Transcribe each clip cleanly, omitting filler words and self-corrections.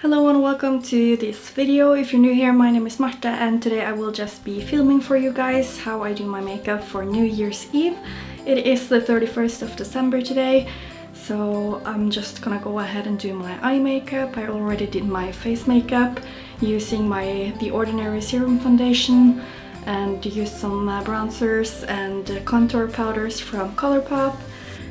Hello and welcome to this video. If you're new here, my name is Marta and today I will just be filming for you guys how I do my makeup for New Year's Eve. It is the 31st of December today, so I'm just gonna go ahead and do my eye makeup. I already did my face makeup using the Ordinary Serum foundation and used some bronzers and contour powders from Colourpop,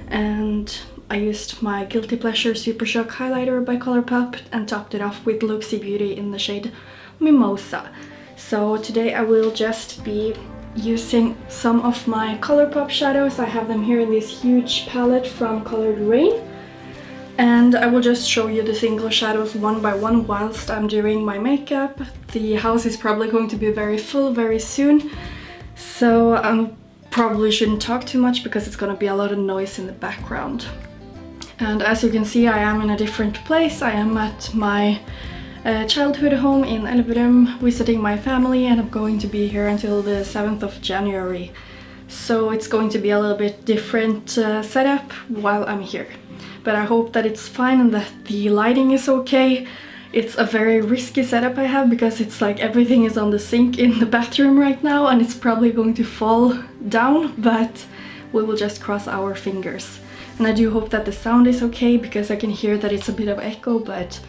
and I used my Guilty Pleasure Super Shock highlighter by Colourpop and topped it off with Looxi Beauty in the shade Mimosa. So today I will just be using some of my Colourpop shadows. I have them here in this huge palette from Colored Rain. And I will just show you the single shadows one by one whilst I'm doing my makeup. The house is probably going to be very full very soon, so I probably shouldn't talk too much because it's gonna be a lot of noise in the background. And as you can see, I am in a different place. I am at my childhood home in Elverum visiting my family, and I'm going to be here until the 7th of January. So it's going to be a little bit different setup while I'm here. But I hope that it's fine and that the lighting is okay. It's a very risky setup I have because it's like everything is on the sink in the bathroom right now and it's probably going to fall down, but we will just cross our fingers. And I do hope that the sound is okay because I can hear that it's a bit of echo, but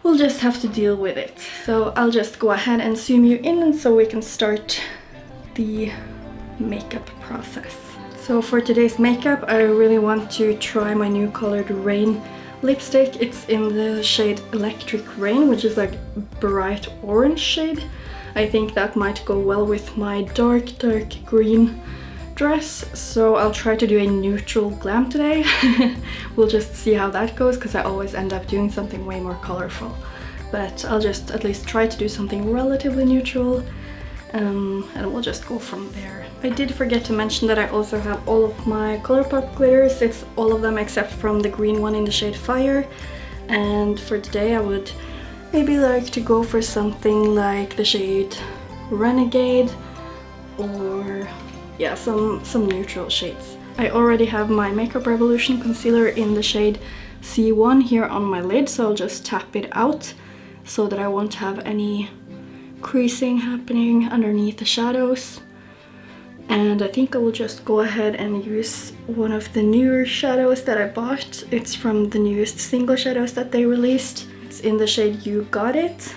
we'll just have to deal with it. So I'll just go ahead and zoom you in and so we can start the makeup process. So for today's makeup, I really want to try my new Colored Rain lipstick. It's in the shade Electric Rain, which is like bright orange shade. I think that might go well with my dark green dress, so I'll try to do a neutral glam today. We'll just see how that goes because I always end up doing something way more colorful, but I'll just at least try to do something relatively neutral, and we'll just go from there. I did forget to mention that I also have all of my Colourpop glitters. It's all of them except from the green one in the shade Fire, and for today I would maybe like to go for something like the shade Renegade or yeah, some neutral shades. I already have my Makeup Revolution concealer in the shade C1 here on my lid, so I'll just tap it out so that I won't have any creasing happening underneath the shadows. And I think I will just go ahead and use one of the newer shadows that I bought. It's from the newest single shadows that they released. It's in the shade You Got It.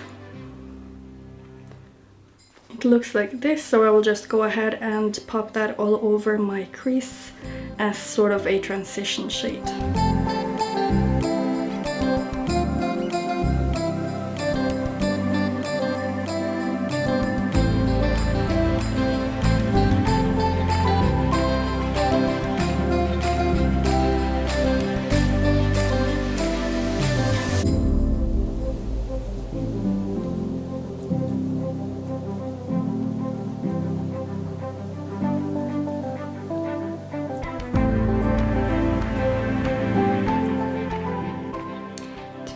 It looks like this, so I will just go ahead and pop that all over my crease as sort of a transition shade.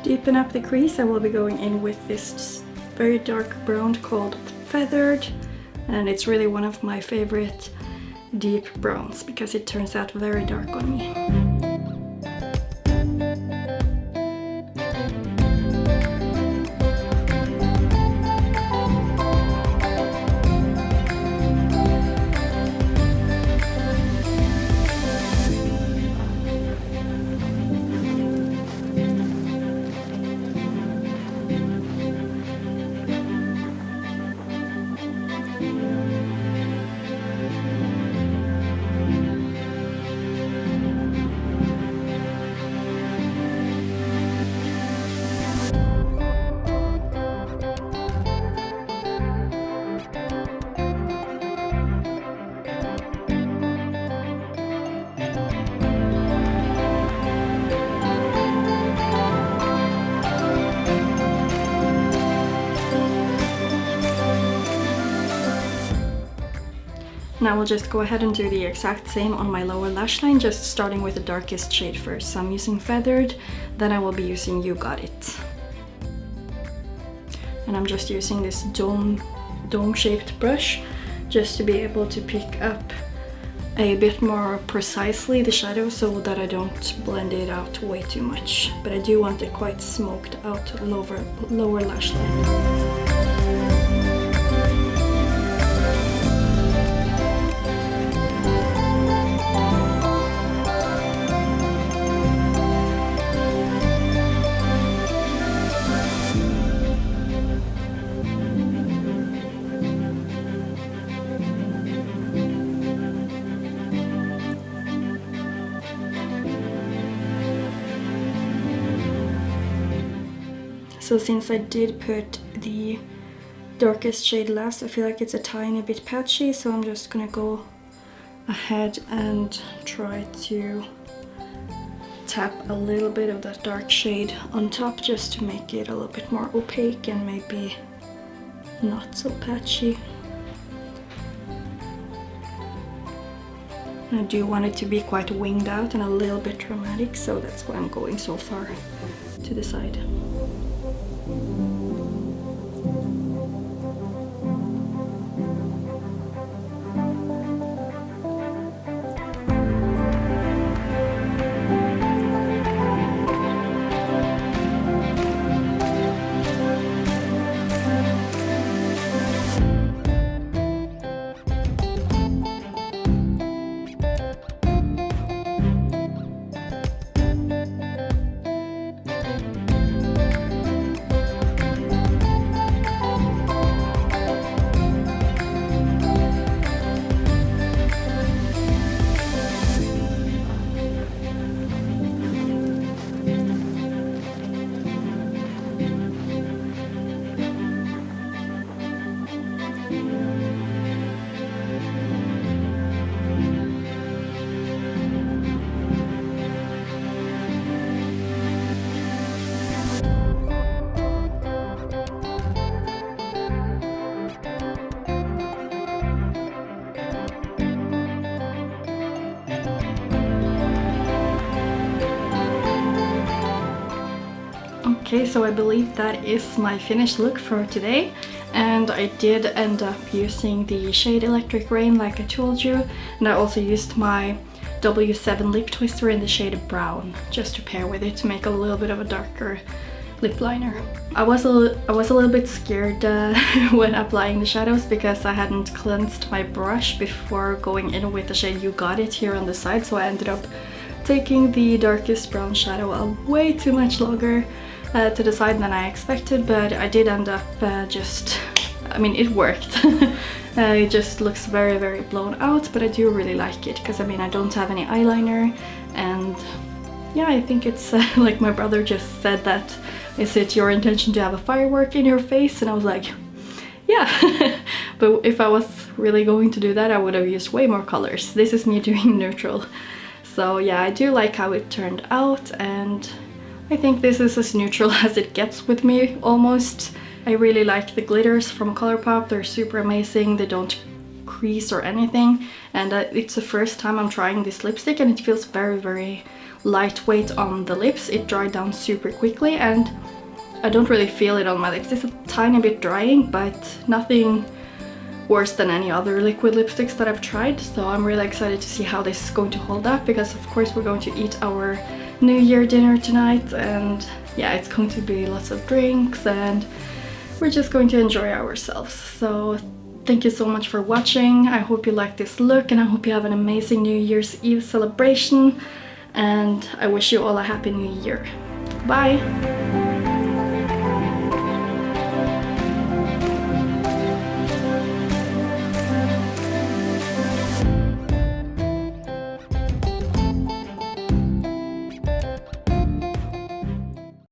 Deepen up the crease, I will be going in with this very dark brown called Feathered, and it's really one of my favorite deep browns because it turns out very dark on me. Now we'll just go ahead and do the exact same on my lower lash line, just starting with the darkest shade first. So I'm using Feathered, then I will be using You Got It. And I'm just using this dome-shaped brush just to be able to pick up a bit more precisely the shadow so that I don't blend it out way too much. But I do want it quite smoked out lower lash line. So since I did put the darkest shade last, I feel like it's a tiny bit patchy, so I'm just gonna go ahead and try to tap a little bit of that dark shade on top just to make it a little bit more opaque and maybe not so patchy. I do want it to be quite winged out and a little bit dramatic, so that's why I'm going so far to the side. Okay, so I believe that is my finished look for today, and I did end up using the shade Electric Rain like I told you, and I also used my W7 lip twister in the shade Brown just to pair with it to make a little bit of a darker lip liner. I was a little bit scared when applying the shadows because I hadn't cleansed my brush before going in with the shade You Got It here on the side, so I ended up taking the darkest brown shadow a way too much longer to the side than I expected, but I did end up I mean, it worked. It just looks very, very blown out, but I do really like it because I mean, I don't have any eyeliner, and yeah, I think it's like my brother just said that, is it your intention to have a firework in your face? And I was like, yeah. But if I was really going to do that, I would have used way more colors. This is me doing neutral. So yeah, I do like how it turned out, and I think this is as neutral as it gets with me, almost. I really like the glitters from Colourpop. They're super amazing. They don't crease or anything. And it's the first time I'm trying this lipstick, and it feels very, very lightweight on the lips. It dried down super quickly, and I don't really feel it on my lips. It's a tiny bit drying, but nothing worse than any other liquid lipsticks that I've tried. So I'm really excited to see how this is going to hold up, because of course we're going to eat our New Year dinner tonight, and yeah, it's going to be lots of drinks and we're just going to enjoy ourselves. So thank you so much for watching. I hope you like this look, and I hope you have an amazing New Year's Eve celebration, and I wish you all a happy new year. Bye!